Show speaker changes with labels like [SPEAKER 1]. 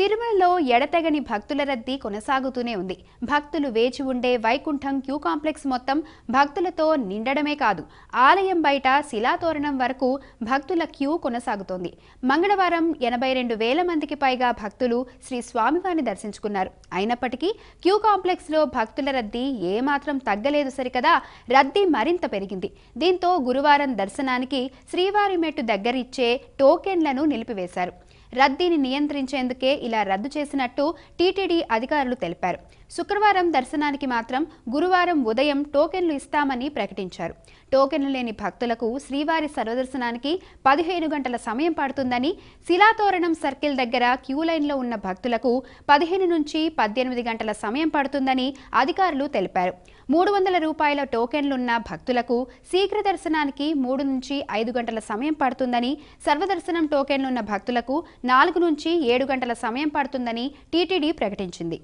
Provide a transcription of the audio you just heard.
[SPEAKER 1] తిరుమలలో ఎడతెగని భక్తుల రద్దీ కొనసాగుతూనే ఉంది. భక్తులు వేచి ఉండే వైకుంఠం క్యూ కాంప్లెక్స్ మొత్తం భక్తులతో నిండడమే కాదు, ఆలయం బయట శిలాతోరణం వరకు భక్తుల క్యూ కొనసాగుతోంది. మంగళవారం 82,000 మందికి పైగా భక్తులు శ్రీ స్వామివారిని దర్శించుకున్నారు. అయినప్పటికీ క్యూ కాంప్లెక్స్లో భక్తుల రద్దీ ఏమాత్రం తగ్గలేదు సరికదా, రద్దీ మరింత పెరిగింది. దీంతో గురువారం దర్శనానికి శ్రీవారి మెట్టు దగ్గరిచ్చే టోకెన్లను నిలిపివేశారు. రద్దీని నియంత్రించేందుకే ఇలా రద్దు చేసినట్టు టీటీడీ అధికారులు తెలిపారు. శుక్రవారం దర్శనానికి మాత్రం గురువారం ఉదయం టోకెన్లు ఇస్తామని ప్రకటించారు. టోకెన్లు లేని భక్తులకు శ్రీవారి సర్వదర్శనానికి 15 గంటల సమయం పడుతుందని, శిలాతోరణం సర్కిల్ దగ్గర క్యూ లైన్లో ఉన్న భక్తులకు 15 నుంచి 18 గంటల సమయం పడుతుందని అధికారులు తెలిపారు. 300 రూపాయల టోకెన్లున్న భక్తులకు శీఘ్ర దర్శనానికి 3 నుంచి 5 గంటల సమయం పడుతుందని, సర్వదర్శనం టోకెన్లున్న భక్తులకు 4 నుంచి 7 గంటల సమయం పడుతుందని టీటీడీ ప్రకటించింది.